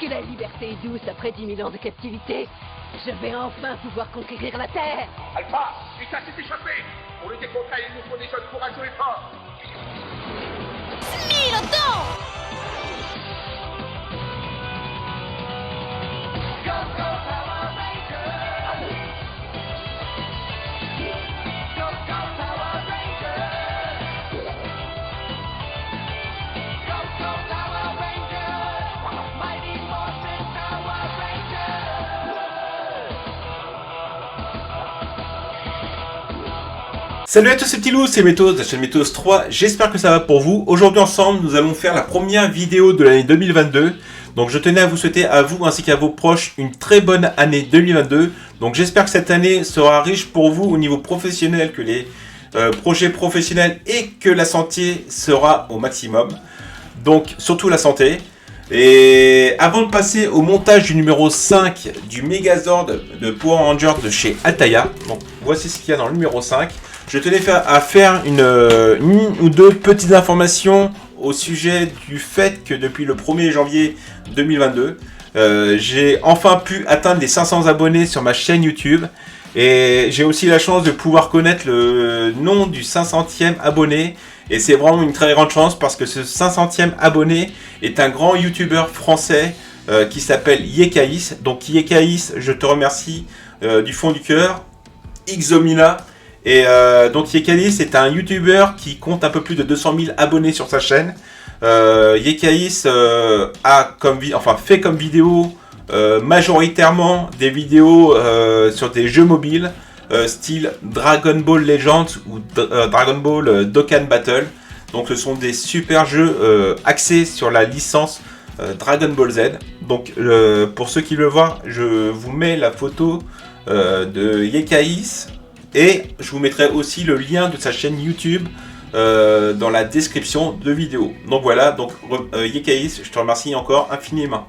que la liberté est douce après 10 000 ans de captivité, je vais enfin pouvoir conquérir la Terre. Alpha, Ita s'est échappé. Pour lutter contre elle, il nous faut des jeunes courageux et forts. Salut à tous ces petits loups, c'est Métos de la chaîne Métos 3, j'espère que ça va pour vous. Aujourd'hui ensemble, nous allons faire la première vidéo de l'année 2022. Donc je tenais à vous souhaiter à vous ainsi qu'à vos proches une très bonne année 2022. Donc j'espère que cette année sera riche pour vous au niveau professionnel, que les projets professionnels et que la santé sera au maximum. Donc surtout la santé. Et avant de passer au montage du numéro 5 du Megazord de Power Rangers de chez Altaïa, donc voici ce qu'il y a dans le numéro 5. Je tenais à faire une ou deux petites informations au sujet du fait que depuis le 1er janvier 2022, j'ai enfin pu atteindre les 500 abonnés sur ma chaîne YouTube. Et j'ai aussi la chance de pouvoir connaître le nom du 500e abonné. Et c'est vraiment une très grande chance parce que ce 500e abonné est un grand youtubeur français qui s'appelle Yekaïs. Donc Yekaïs, je te remercie du fond du cœur. Xomina. Et donc Yekaïs est un youtubeur qui compte un peu plus de 200 000 abonnés sur sa chaîne. Yekaïs fait comme vidéo majoritairement des vidéos sur des jeux mobiles. Style Dragon Ball Legends ou Dragon Ball Dokkan Battle. Donc ce sont des super jeux axés sur la licence Dragon Ball Z. Donc pour ceux qui le voient, je vous mets la photo de Yekaïs et je vous mettrai aussi le lien de sa chaîne YouTube dans la description de vidéo. Donc voilà, donc Yekaïs, je te remercie encore infiniment.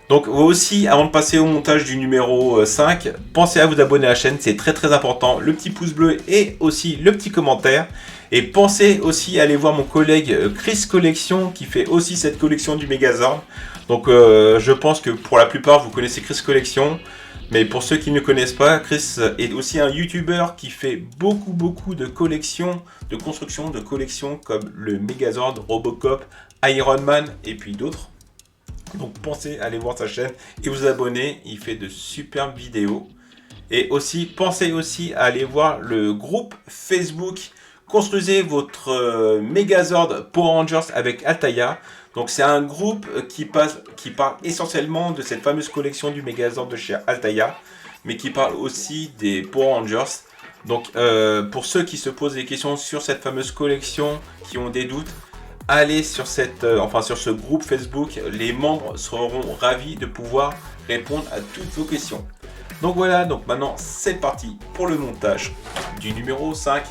Donc vous aussi, avant de passer au montage du numéro 5, pensez à vous abonner à la chaîne, c'est très très important. Le petit pouce bleu et aussi le petit commentaire. Et pensez aussi à aller voir mon collègue Chris Collection qui fait aussi cette collection du Megazord. Donc je pense que pour la plupart vous connaissez Chris Collection. Mais pour ceux qui ne connaissent pas, Chris est aussi un YouTuber qui fait beaucoup de collections, de construction de collections comme le Megazord, Robocop, Iron Man et puis d'autres. Donc pensez à aller voir sa chaîne et vous abonner, il fait de superbes vidéos. Et aussi, pensez aussi à aller voir le groupe Facebook Construisez votre Megazord Power Rangers avec Altaïa. Donc c'est un groupe qui parle essentiellement de cette fameuse collection du Megazord de chez Altaïa, mais qui parle aussi des Power Rangers. Donc pour ceux qui se posent des questions sur cette fameuse collection, qui ont des doutes, allez sur sur ce groupe Facebook, les membres seront ravis de pouvoir répondre à toutes vos questions. Donc voilà, donc maintenant c'est parti pour le montage du numéro 5.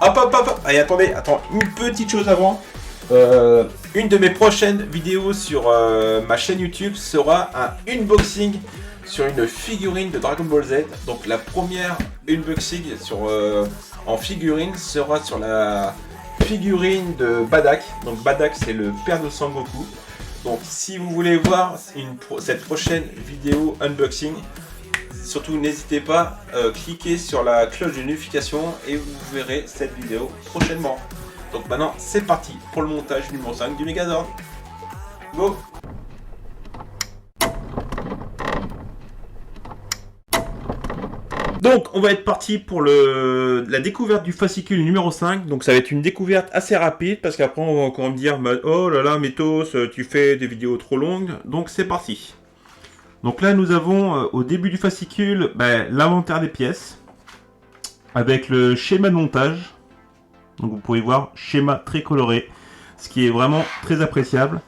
Hop. Allez, attendez, une petite chose avant. Une de mes prochaines vidéos sur ma chaîne YouTube sera un unboxing sur une figurine de Dragon Ball Z. Donc la première unboxing en figurine sera sur la figurine de Badak. Donc Badak, c'est le père de Sangoku. Donc si vous voulez voir cette prochaine vidéo unboxing, surtout n'hésitez pas à cliquer sur la cloche de notification et vous verrez cette vidéo prochainement. Donc maintenant c'est parti pour le montage numéro 5 du Megazord. Go! Donc on va être parti pour la découverte du fascicule numéro 5. Donc ça va être une découverte assez rapide parce qu'après on va encore me dire oh là là Métos, tu fais des vidéos trop longues. Donc c'est parti. Donc là nous avons au début du fascicule l'inventaire des pièces avec le schéma de montage. Donc vous pouvez voir schéma très coloré, ce qui est vraiment très appréciable.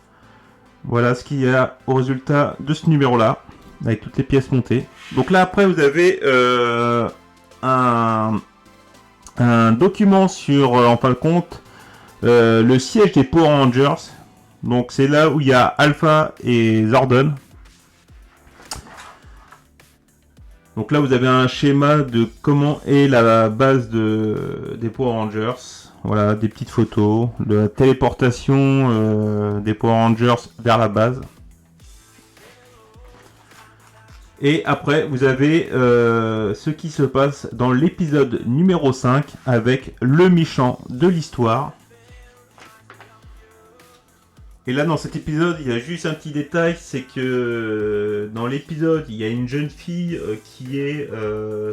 Voilà ce qu'il y a au résultat de ce numéro là. Avec toutes les pièces montées. Donc là après vous avez un document sur en fin de compte le siège des Power Rangers. Donc c'est là où il y a Alpha et Zordon. Donc là vous avez un schéma de comment est la base des Power Rangers. Voilà, des petites photos, de la téléportation des Power Rangers vers la base. Et après, vous avez ce qui se passe dans l'épisode numéro 5 avec le méchant de l'histoire. Et là, dans cet épisode, il y a juste un petit détail, c'est que dans l'épisode, il y a une jeune fille qui est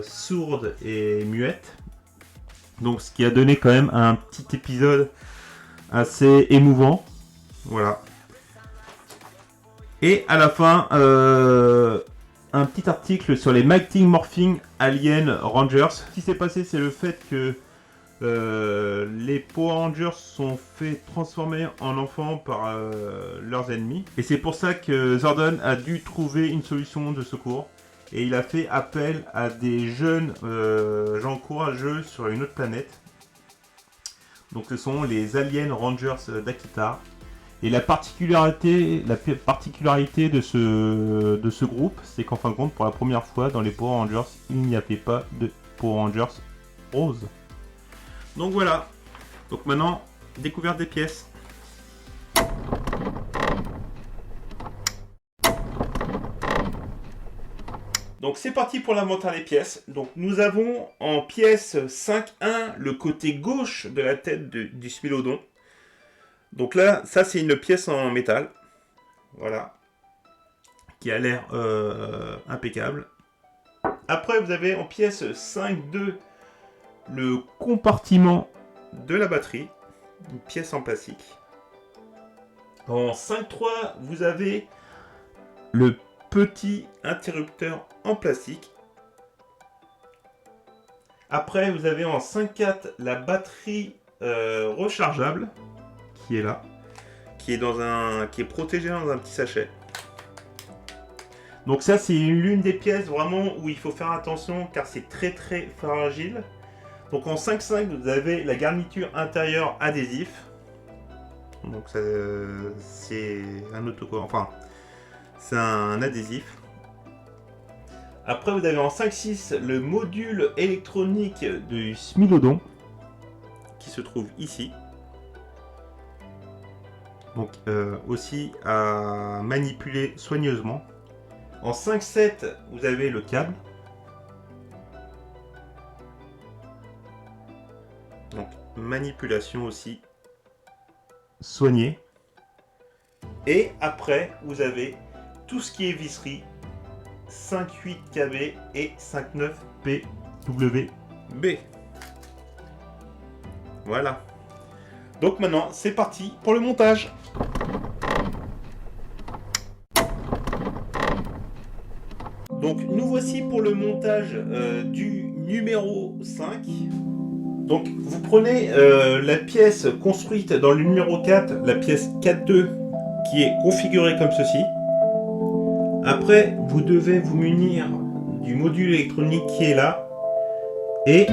sourde et muette. Donc, ce qui a donné quand même un petit épisode assez émouvant. Voilà. Et à la fin, un petit article sur les Mighty Morphin Alien Rangers. Ce qui s'est passé, c'est le fait que les Power Rangers sont fait transformer en enfants par leurs ennemis. Et c'est pour ça que Zordon a dû trouver une solution de secours. Et il a fait appel à des jeunes gens courageux sur une autre planète. Donc ce sont les Alien Rangers d'Akita. Et la particularité de ce groupe, c'est qu'en fin de compte, pour la première fois dans les Power Rangers, il n'y avait pas de Power Rangers roses. Donc voilà. Donc maintenant, découverte des pièces. Donc c'est parti pour l'inventaire des pièces. Donc nous avons en pièce 5-1 le côté gauche de la tête du Smilodon. Donc là, ça c'est une pièce en métal. Voilà. Qui a l'air impeccable. Après vous avez en pièce 5-2 le compartiment de la batterie. Une pièce en plastique. En 5-3 vous avez le petit interrupteur en plastique. Après vous avez en 5-4 la batterie rechargeable qui est là, qui est protégée dans un petit sachet. Donc ça c'est l'une des pièces vraiment où il faut faire attention car c'est très très fragile. Donc en 5-5 vous avez la garniture intérieure adhésif. Donc c'est un autocollant, enfin c'est un adhésif. Après vous avez en 5-6 le module électronique du Smilodon qui se trouve ici. Donc aussi à manipuler soigneusement. En 5-7 vous avez le câble. Donc manipulation aussi soignée. Et après vous avez tout ce qui est visserie 5.8 KB et 5.9 PWB. Voilà. Donc maintenant c'est parti pour le montage. Donc nous voici pour le montage du numéro 5. Donc vous prenez la pièce construite dans le numéro 4, la pièce 4.2 qui est configurée comme ceci. Après vous devez vous munir du module électronique qui est là et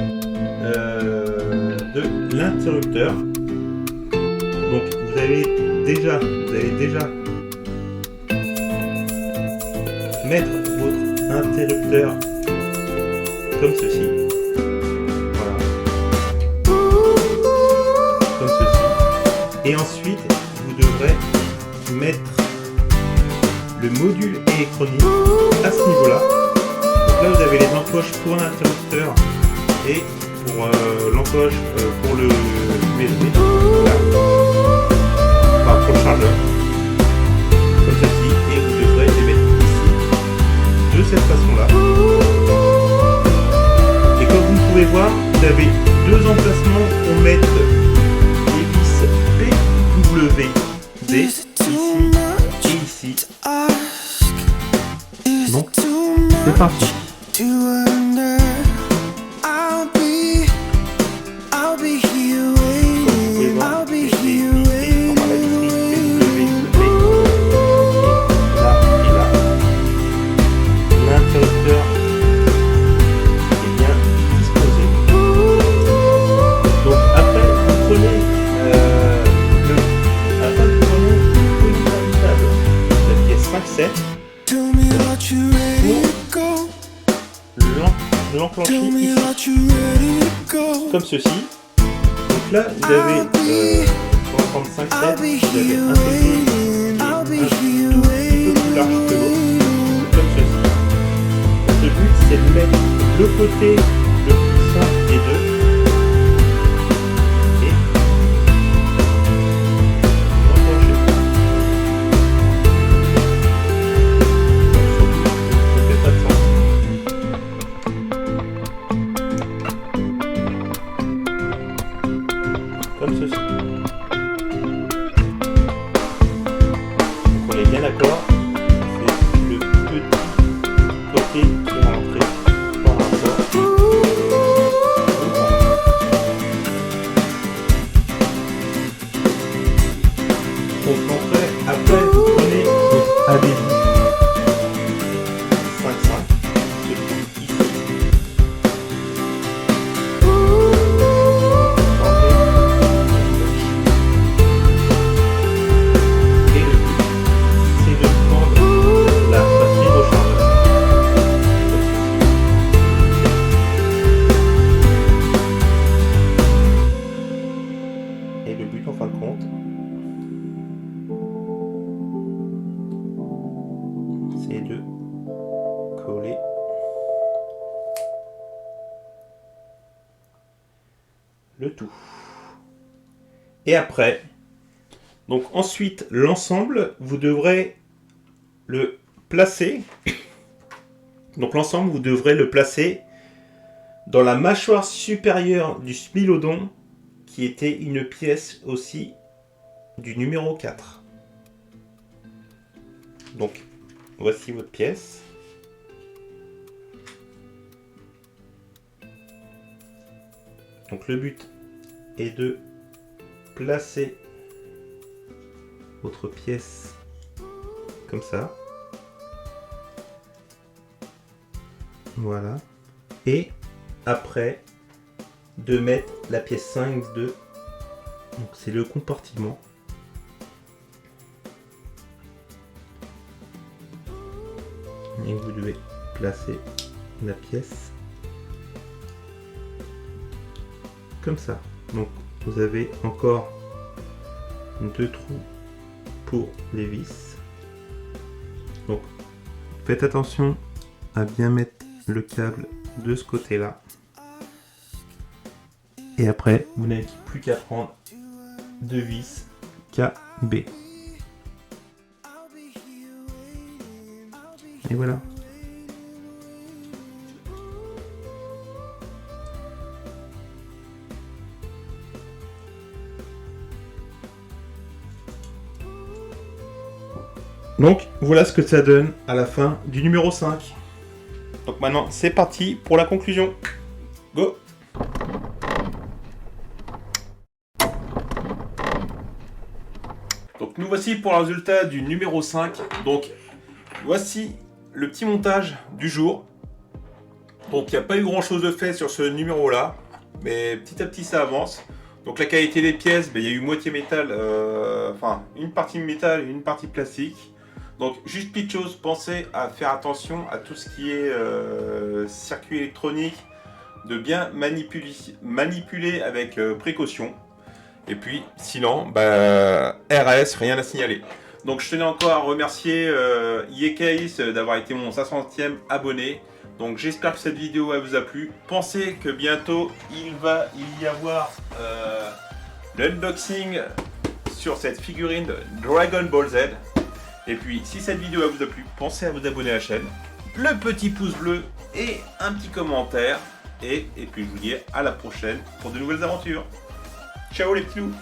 de l'interrupteur. Donc vous allez déjà mettre votre interrupteur comme ceci. Voilà. Comme ceci. Et ensuite vous devrez mettre le module électronique à ce niveau-là. Donc là vous avez les encoches pour l'interrupteur et pour l'encoche pour le USB. Voilà. Enfin, pour le chargeur. Comme ceci. Et vous devrez les mettre ici. De cette façon-là. Et comme vous pouvez voir, vous avez deux emplacements pour mettre les vis PWD ici et ici. Donc, c'est parti. L'enclencher ici, comme ceci. Donc là vous avez pour 35 vous avez un côté un tout petit peu plus large que l'autre, comme ceci. c'est de mettre le côté le plus simple des deux. Et enclencher. Ça fait pas de sens. Comme ceci. Donc on est bien d'accord, c'est le petit côté qui est rentré par rapport au grand. Donc après vous prenez votre adhésif 5,5, se trouve ici. Et le but, c'est de prendre la batterie rechargeable. Et le but en fin de compte, c'est de coller le tout. Et après, donc ensuite l'ensemble, vous devrez le placer. Donc l'ensemble, vous devrez le placer dans la mâchoire supérieure du smilodon, qui était une pièce aussi du numéro 4. Donc voici votre pièce. Donc le but est de placer votre pièce comme ça. Voilà. Et après de mettre la pièce 5 de, donc c'est le compartiment. Et vous devez placer la pièce comme ça. Donc vous avez encore 2 trous pour les vis. Donc faites attention à bien mettre le câble de ce côté là. Et après vous n'avez plus qu'à prendre 2 vis KB. Et voilà. Donc voilà ce que ça donne à la fin du numéro 5. Donc maintenant c'est parti pour la conclusion. Go! Donc nous voici pour le résultat du numéro 5. Donc voici le petit montage du jour. Donc il n'y a pas eu grand chose de fait sur ce numéro là, mais petit à petit ça avance. Donc la qualité des pièces, il y a eu moitié métal, enfin une partie métal et une partie plastique. Donc juste petite chose, pensez à faire attention à tout ce qui est circuit électronique, de bien manipuler avec précaution. Et puis sinon, RS, rien à signaler. Donc je tenais encore à remercier Yekaïs d'avoir été mon 500e abonné. Donc j'espère que cette vidéo elle vous a plu. Pensez que bientôt il va y avoir l'unboxing sur cette figurine Dragon Ball Z. Et puis si cette vidéo elle vous a plu, pensez à vous abonner à la chaîne, le petit pouce bleu et un petit commentaire. Et puis je vous dis à la prochaine pour de nouvelles aventures. Ciao les petits loups.